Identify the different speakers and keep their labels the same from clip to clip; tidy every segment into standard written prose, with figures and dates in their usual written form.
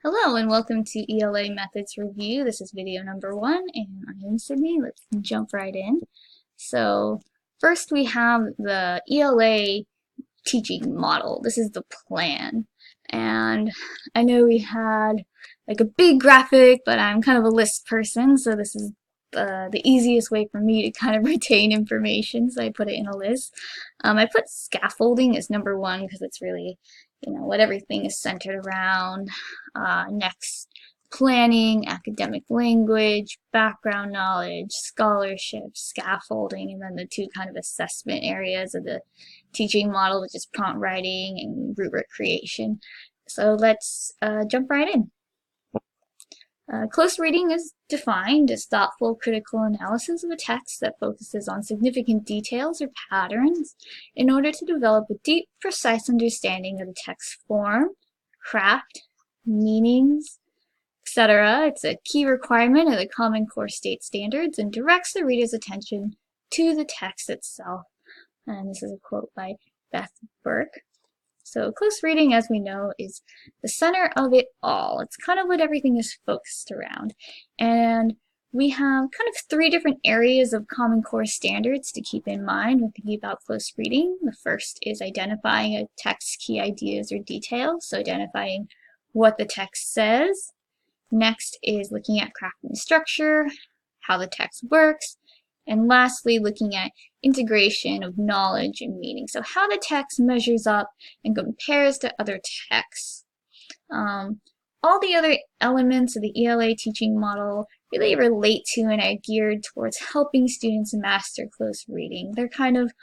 Speaker 1: Hello and welcome to ELA Methods Review. This is video number 1 and I am Sydney. Let's jump right in. So first we have the ELA teaching model. This is the plan. And I know we had like a big graphic, but I'm kind of a list person, so this is the easiest way for me to kind of retain information, so I put it in a list. I put scaffolding as number 1 because it's really, what everything is centered around. Next, planning, academic language, background knowledge, scholarship, scaffolding, and then the 2 kind of assessment areas of the teaching model, which is prompt writing and rubric creation. So let's jump right in. Close reading is defined as thoughtful, critical analysis of a text that focuses on significant details or patterns in order to develop a deep, precise understanding of the text's form, craft, meanings, etc. It's a key requirement of the Common Core State Standards and directs the reader's attention to the text itself. And this is a quote by Beth Burke. So close reading, as we know, is the center of it all. It's kind of what everything is focused around. And we have kind of 3 different areas of Common Core standards to keep in mind when thinking about close reading. The first is identifying a text's key ideas or details, so identifying what the text says. Next is looking at craft and structure, how the text works. And lastly, looking at integration of knowledge and meaning. So how the text measures up and compares to other texts. All the other elements of the ELA teaching model really relate to and are geared towards helping students master close reading. They're kind of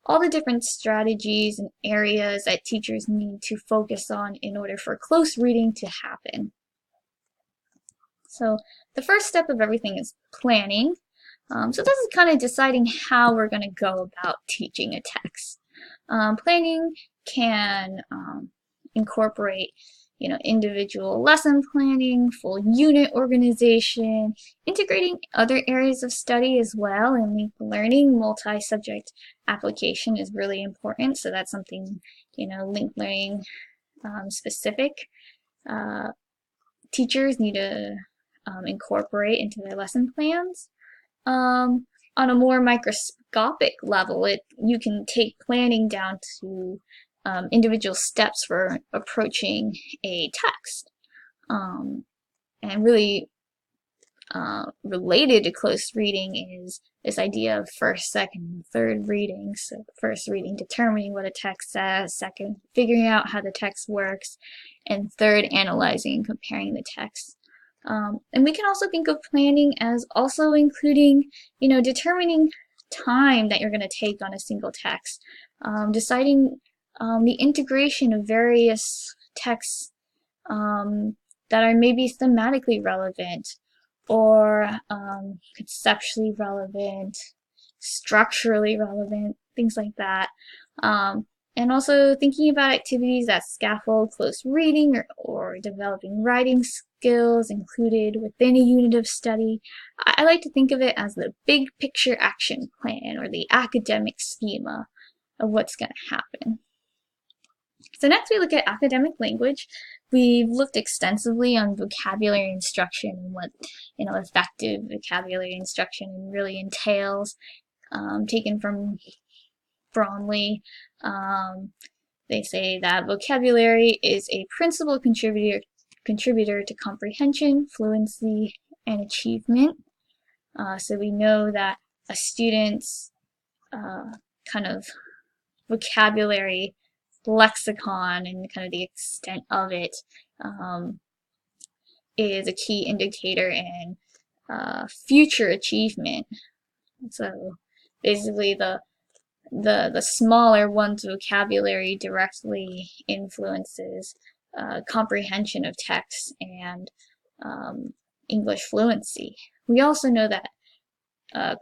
Speaker 1: all the different strategies and areas that teachers need to focus on in order for close reading to happen. So the first step of everything is planning. So this is kind of deciding how we're going to go about teaching a text. Planning can incorporate, individual lesson planning, full unit organization, integrating other areas of study as well, and linked learning. Multi-subject application is really important, so that's something, linked learning specific teachers need to incorporate into their lesson plans. On a more microscopic level, you can take planning down to individual steps for approaching a text. And really related to close reading is this idea of first, second, and third reading. So first reading, determining what a text says, second, figuring out how the text works, and third, analyzing and comparing the text. And we can also think of planning as also including, determining time that you're going to take on a single text, deciding the integration of various texts that are maybe thematically relevant or conceptually relevant, structurally relevant, things like that. And also thinking about activities that scaffold close reading or developing writing skills included within a unit of study. I like to think of it as the big picture action plan or the academic schema of what's going to happen. So next we look at academic language. We've looked extensively on vocabulary instruction and what effective vocabulary instruction really entails, taken from Bromley. They say that vocabulary is a principal contributor to comprehension, fluency, and achievement. So we know that a student's kind of vocabulary lexicon and kind of the extent of it is a key indicator in future achievement. So basically the smaller one's vocabulary directly influences comprehension of text and English fluency. We also know that,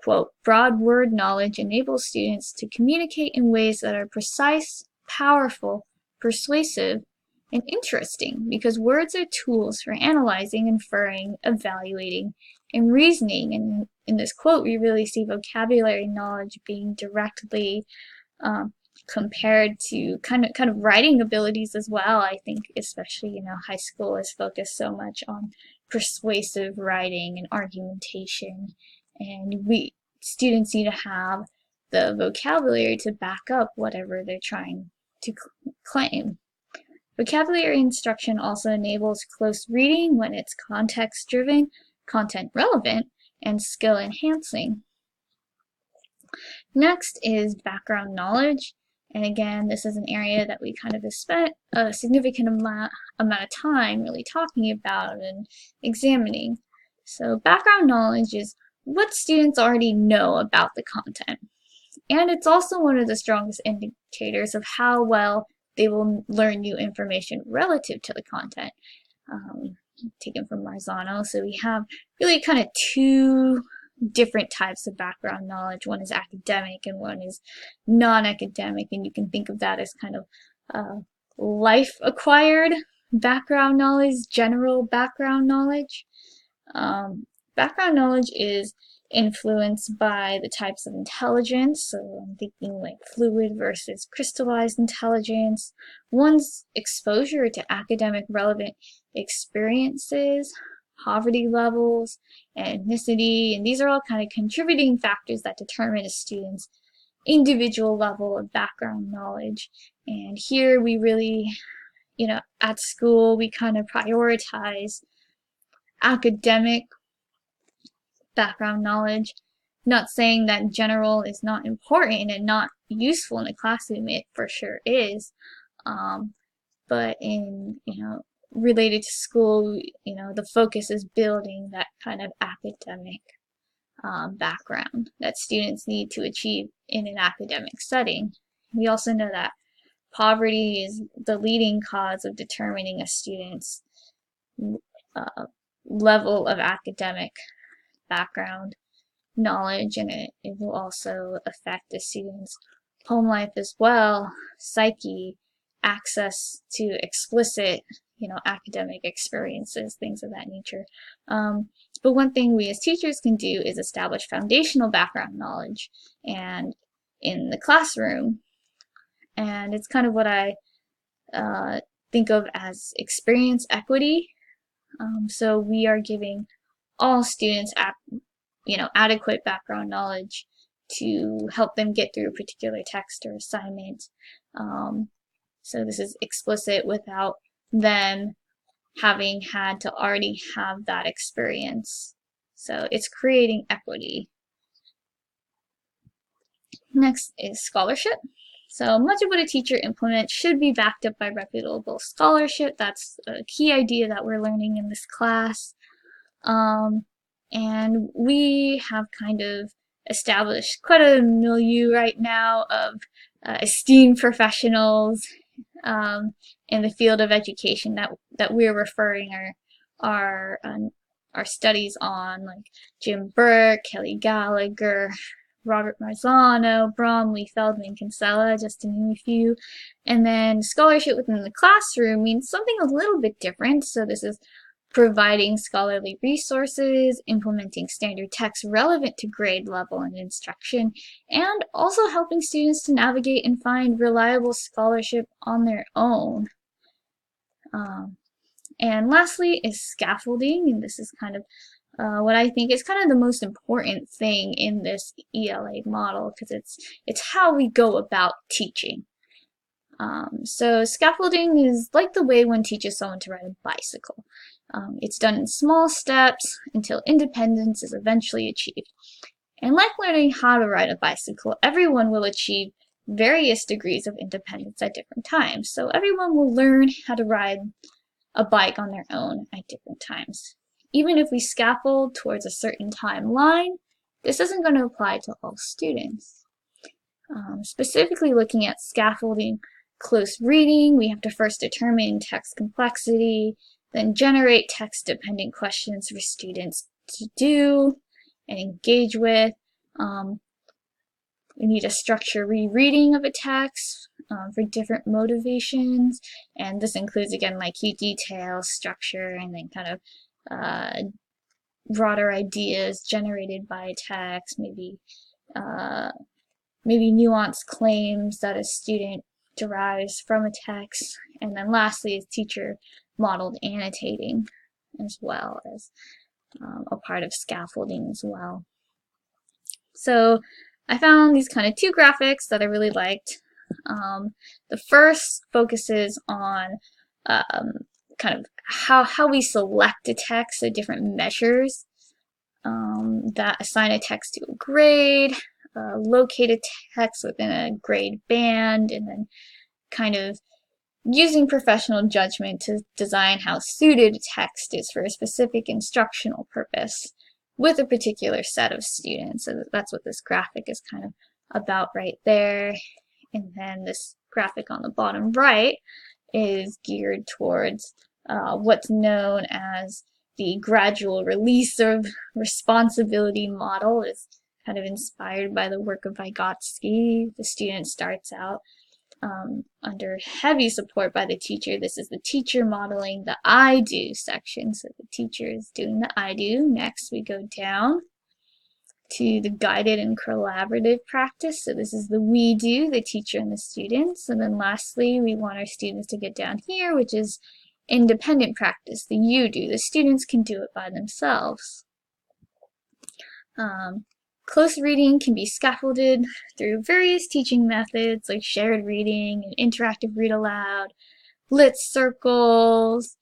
Speaker 1: quote, broad word knowledge enables students to communicate in ways that are precise, powerful, persuasive, and interesting because words are tools for analyzing, inferring, evaluating, and reasoning. And in this quote, we really see vocabulary knowledge being directly compared to kind of writing abilities as well. I think especially, high school is focused so much on persuasive writing and argumentation, and students need to have the vocabulary to back up whatever they're trying to claim. Vocabulary instruction also enables close reading when it's context driven, content relevant, and skill enhancing. Next is background knowledge. And again, this is an area that we kind of have spent a significant amount of time really talking about and examining. So background knowledge is what students already know about the content. And it's also one of the strongest indicators of how well they will learn new information relative to the content. Taken from Marzano. So we have really kind of two different types of background knowledge. One is academic and one is non-academic, and you can think of that as kind of life-acquired background knowledge, general background knowledge. Background knowledge is influenced by the types of intelligence, so I'm thinking like fluid versus crystallized intelligence, one's exposure to academic relevant experiences, poverty levels, and ethnicity, and these are all kind of contributing factors that determine a student's individual level of background knowledge. And here we really, at school, we kind of prioritize academic background knowledge. Not saying that general is not important and not useful in a classroom, it for sure is. But in, related to school, the focus is building that kind of academic background that students need to achieve in an academic setting. We also know that poverty is the leading cause of determining a student's level of academic background knowledge, and it will also affect the student's home life as well, psyche, access to explicit, academic experiences, things of that nature. But one thing we as teachers can do is establish foundational background knowledge and in the classroom, and it's kind of what I think of as experience equity. So we are giving all students adequate background knowledge to help them get through a particular text or assignment. So this is explicit without them having had to already have that experience. So it's creating equity. Next is scholarship. So much of what a teacher implements should be backed up by reputable scholarship. That's a key idea that we're learning in this class. And we have kind of established quite a milieu right now of esteemed professionals in the field of education that we're referring our studies on, like Jim Burke, Kelly Gallagher, Robert Marzano, Bromley, Feldman, Kinsella, just to name a few. And then scholarship within the classroom means something a little bit different. So this is providing scholarly resources, implementing standard text relevant to grade level and instruction, and also helping students to navigate and find reliable scholarship on their own. And lastly is scaffolding, and this is kind of what I think is kind of the most important thing in this ELA model, because it's how we go about teaching. So scaffolding is like the way one teaches someone to ride a bicycle. It's done in small steps until independence is eventually achieved. And like learning how to ride a bicycle, everyone will achieve various degrees of independence at different times. So everyone will learn how to ride a bike on their own at different times. Even if we scaffold towards a certain timeline, this isn't going to apply to all students. Specifically looking at scaffolding close reading, we have to first determine text complexity, then generate text-dependent questions for students to do and engage with. We need to structure rereading of a text for different motivations, and this includes, again, like key details, structure, and then kind of broader ideas generated by text, maybe maybe nuanced claims that a student derives from a text. And then lastly is teacher modeled annotating as well as a part of scaffolding as well. So I found these kind of two graphics that I really liked. The first focuses on kind of how we select a text, so different measures that assign a text to a grade, locate a text within a grade band, and then kind of using professional judgment to design how suited a text is for a specific instructional purpose with a particular set of students. So that's what this graphic is kind of about right there. And then this graphic on the bottom right is geared towards what's known as the gradual release of responsibility model. Is kind of inspired by the work of Vygotsky. The student starts out under heavy support by the teacher. This is the teacher modeling the I do section. So the teacher is doing the I do. Next we go down to the guided and collaborative practice. So this is the we do, the teacher and the students. And then lastly, we want our students to get down here, which is independent practice, the you do. The students can do it by themselves. Close reading can be scaffolded through various teaching methods like shared reading and interactive read aloud, lit circles,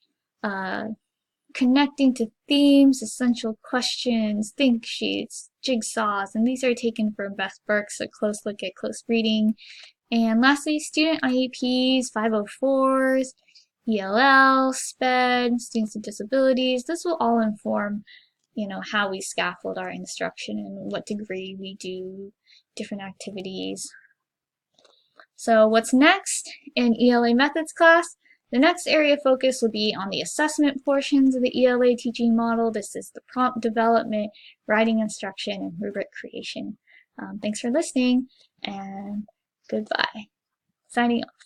Speaker 1: connecting to themes, essential questions, think sheets, jigsaws, and these are taken from Beth Burke's A Close Look at Close Reading. And lastly, student IEPs, 504s, ELL, SPED, students with disabilities. This will all inform, how we scaffold our instruction and what degree we do different activities. So what's next in ELA Methods class? The next area of focus will be on the assessment portions of the ELA teaching model. This is the prompt development, writing instruction, and rubric creation. Thanks for listening, and goodbye. Signing off.